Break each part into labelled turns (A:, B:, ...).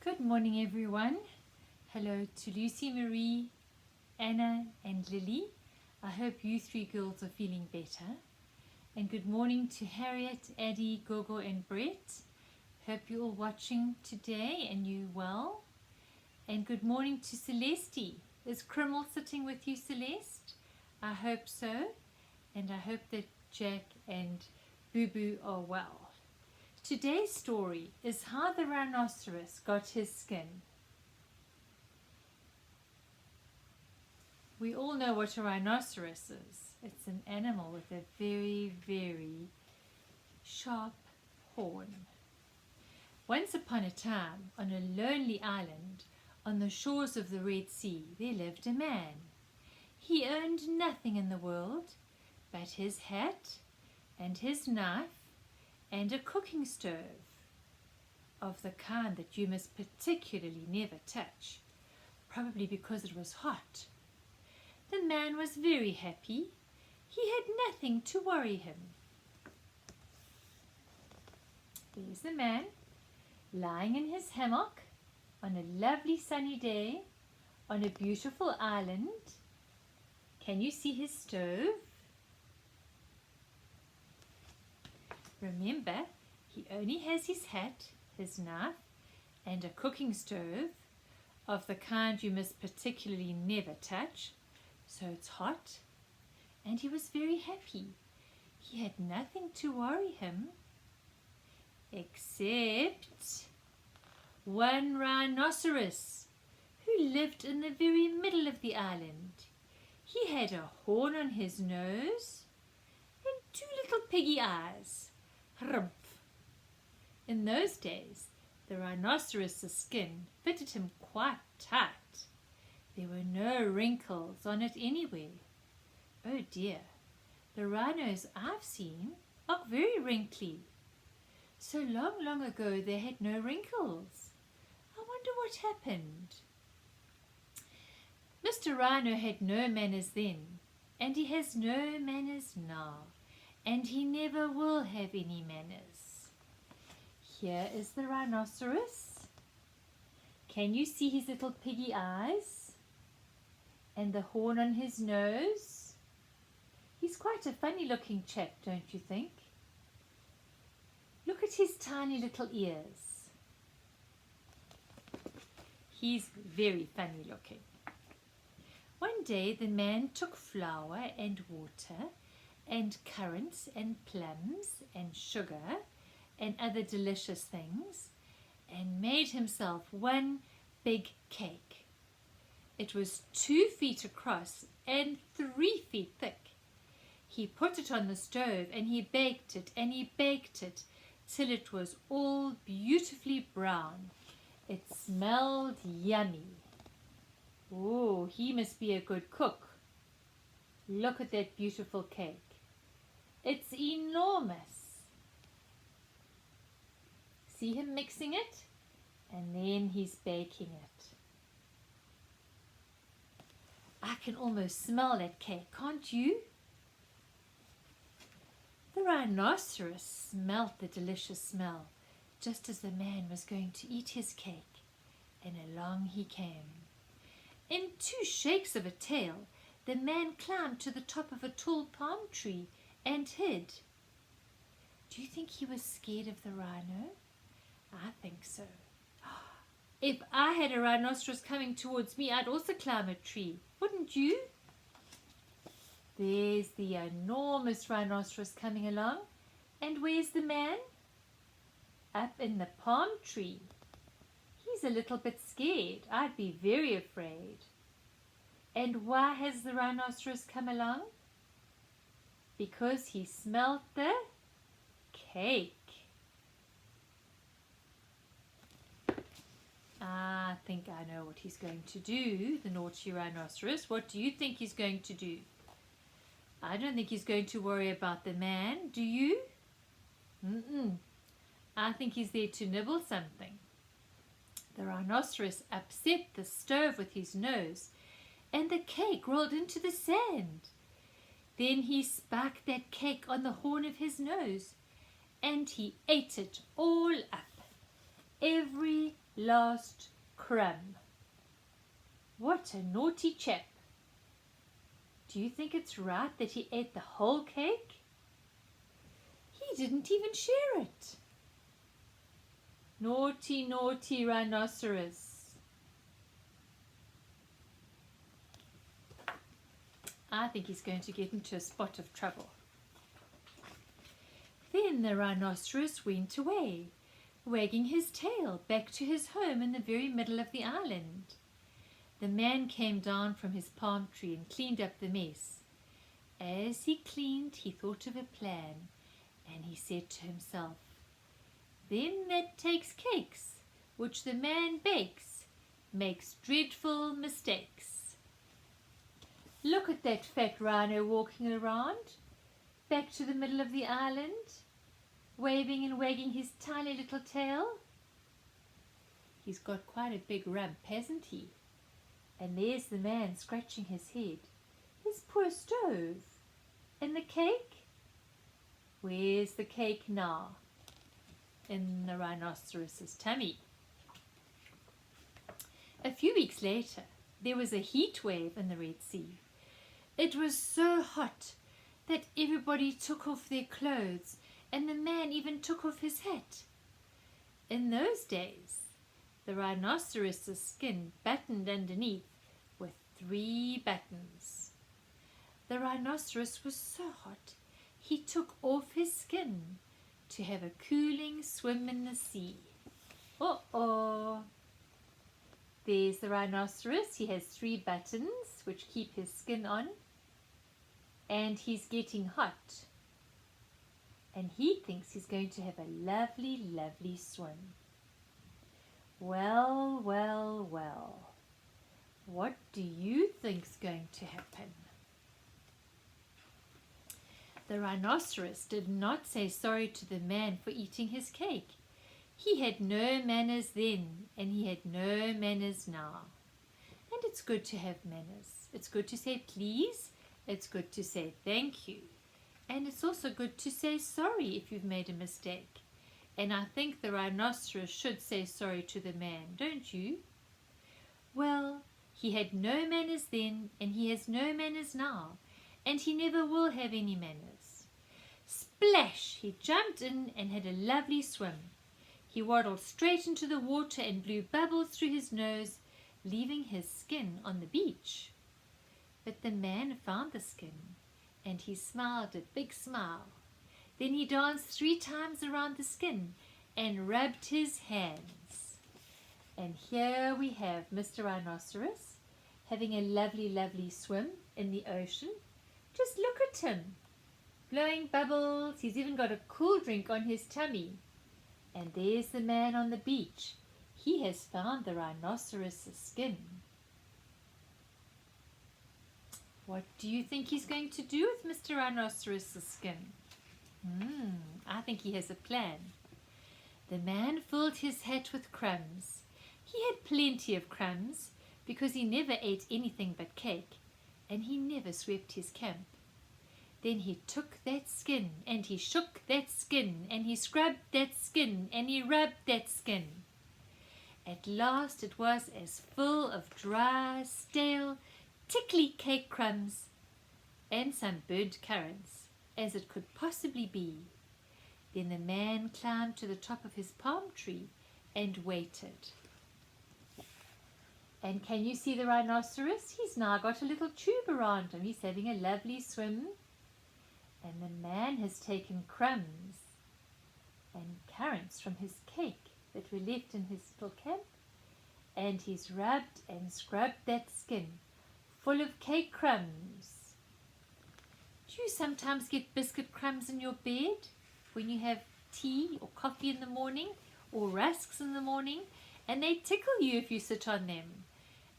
A: Good morning, everyone. Hello to Lucy, Marie, Anna and Lily. I hope you three girls are feeling better. And good morning to Harriet, Addie, Gogo and Brett. Hope you're all watching today and you well. And good morning to Celeste. Is Krimmel sitting with you, Celeste? I hope so. And I hope that Jack and Boo Boo are well. Today's story is how the rhinoceros got his skin. We all know what a rhinoceros is. It's an animal with a very, very sharp horn. Once upon a time, on a lonely island on the shores of the Red Sea, there lived a man. He owned nothing in the world but his hat and his knife and a cooking stove of the kind that you must particularly never touch, probably because it was hot. The man was very happy. He had nothing to worry him. There's the man lying in his hammock on a lovely sunny day on a beautiful island. Can you see his stove? Remember, he only has his hat, his knife, and a cooking stove of the kind you must particularly never touch, so it's hot, and he was very happy. He had nothing to worry him except one rhinoceros who lived in the very middle of the island. He had a horn on his nose and two little piggy eyes. Humph. In those days, the rhinoceros's skin fitted him quite tight. There were no wrinkles on it anywhere. Oh dear, the rhinos I've seen are very wrinkly. So long, long ago they had no wrinkles. I wonder what happened. Mr. Rhino had no manners then, and he has no manners now. And he never will have any manners. Here is the rhinoceros. Can you see his little piggy eyes? And the horn on his nose? He's quite a funny looking chap, don't you think? Look at his tiny little ears. He's very funny looking. One day the man took flour and water and currants and plums and sugar and other delicious things and made himself one big cake. It was 2 feet across and 3 feet thick. He put it on the stove and he baked it and he baked it till it was all beautifully brown. It smelled yummy. Oh, he must be a good cook. Look at that beautiful cake. It's enormous. See him mixing it? And then he's baking it. I can almost smell that cake, can't you? The rhinoceros smelt the delicious smell just as the man was going to eat his cake, and along he came. In 2 shakes of a tail, the man climbed to the top of a tall palm tree and hid. Do you think he was scared of the rhino? I think so. If I had a rhinoceros coming towards me, I'd also climb a tree, wouldn't you? There's the enormous rhinoceros coming along. And where's the man? Up in the palm tree. He's a little bit scared. I'd be very afraid. And why has the rhinoceros come along? Because he smelt the cake. I think I know what he's going to do, the naughty rhinoceros. What do you think he's going to do? I don't think he's going to worry about the man, do you? I think he's there to nibble something. The rhinoceros upset the stove with his nose, and the cake rolled into the sand. Then he spiked that cake on the horn of his nose, and he ate it all up. Every last crumb. What a naughty chap. Do you think it's right that he ate the whole cake? He didn't even share it. Naughty, naughty Rhinoceros. I think he's going to get into a spot of trouble. Then the Rhinoceros went away, wagging his tail back to his home in the very middle of the island. The man came down from his palm tree and cleaned up the mess. As he cleaned, he thought of a plan, and he said to himself, "Them that takes cakes, which the man bakes, makes dreadful mistakes." Look at that fat rhino walking around, back to the middle of the island, waving and wagging his tiny little tail. He's got quite a big rump, hasn't he? And there's the man scratching his head. His poor stove. And the cake? Where's the cake now? In the rhinoceros's tummy. A few weeks later, there was a heat wave in the Red Sea. It was so hot that everybody took off their clothes, and the man even took off his hat. In those days, the rhinoceros's skin buttoned underneath with 3 buttons. The rhinoceros was so hot, he took off his skin to have a cooling swim in the sea. Uh-oh! There's the rhinoceros. He has 3 buttons which keep his skin on, and he's getting hot. And he thinks he's going to have a lovely, lovely swim. Well, well, well. What do you think's going to happen? The rhinoceros did not say sorry to the man for eating his cake. He had no manners then, and he had no manners now. And it's good to have manners. It's good to say please. It's good to say thank you. And it's also good to say sorry if you've made a mistake. And I think the rhinoceros should say sorry to the man, don't you? Well, he had no manners then, and he has no manners now, and he never will have any manners. Splash! He jumped in and had a lovely swim. He waddled straight into the water and blew bubbles through his nose, leaving his skin on the beach. But the man found the skin, and he smiled a big smile. Then he danced 3 times around the skin and rubbed his hands. And here we have Mr. Rhinoceros having a lovely, lovely swim in the ocean. Just look at him, blowing bubbles. He's even got a cool drink on his tummy. And there's the man on the beach. He has found the rhinoceros's skin. What do you think he's going to do with Mr. Rhinoceros's skin? I think he has a plan. The man filled his hat with crumbs. He had plenty of crumbs because he never ate anything but cake, and he never swept his camp. Then he took that skin, and he shook that skin, and he scrubbed that skin, and he rubbed that skin. At last it was as full of dry, stale, tickly cake crumbs and some burnt currants as it could possibly be. Then the man climbed to the top of his palm tree and waited. And can you see the rhinoceros? He's now got a little tube around him. He's having a lovely swim. And the man has taken crumbs and currants from his cake that were left in his little camp, and he's rubbed and scrubbed that skin full of cake crumbs. Do you sometimes get biscuit crumbs in your bed when you have tea or coffee in the morning or rusks in the morning, and they tickle you if you sit on them?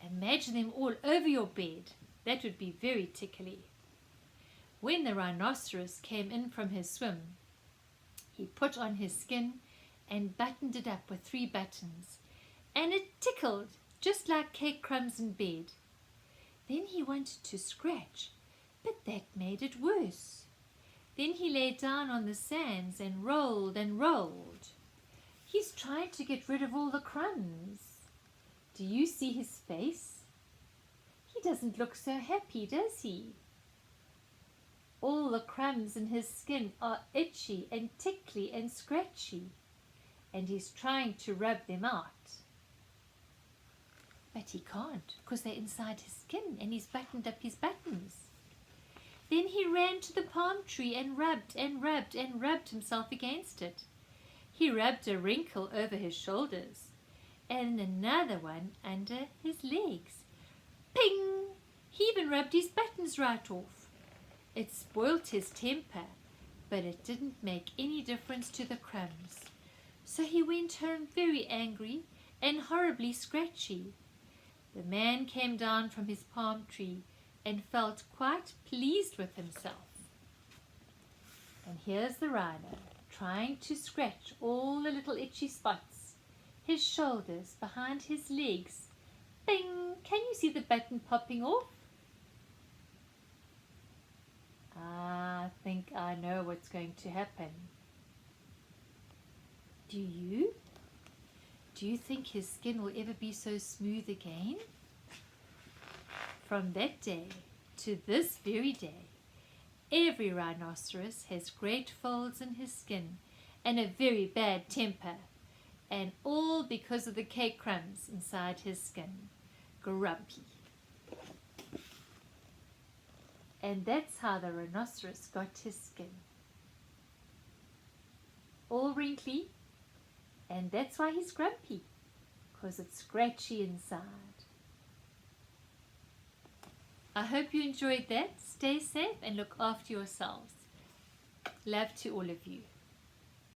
A: Imagine them all over your bed. That would be very tickly. When the rhinoceros came in from his swim, he put on his skin and buttoned it up with 3 buttons, and it tickled just like cake crumbs in bed. Then he wanted to scratch, but that made it worse. Then he lay down on the sands and rolled and rolled. He's trying to get rid of all the crumbs. Do you see his face? He doesn't look so happy, does he? All the crumbs in his skin are itchy and tickly and scratchy, and he's trying to rub them out. But he can't, because they're inside his skin and he's buttoned up his buttons. Then he ran to the palm tree and rubbed and rubbed and rubbed himself against it. He rubbed a wrinkle over his shoulders and another one under his legs. Ping! He even rubbed his buttons right off. It spoilt his temper, but it didn't make any difference to the crumbs. So he went home very angry and horribly scratchy. The man came down from his palm tree and felt quite pleased with himself. And here's the rhino trying to scratch all the little itchy spots, his shoulders, behind his legs. Bing! Can you see the button popping off? I think I know what's going to happen. Do you? Do you think his skin will ever be so smooth again? From that day to this very day, every rhinoceros has great folds in his skin and a very bad temper, and all because of the cake crumbs inside his skin. Grumpy. And that's how the rhinoceros got his skin. All wrinkly, and that's why he's grumpy, because it's scratchy inside. I hope you enjoyed that. Stay safe and look after yourselves. Love to all of you.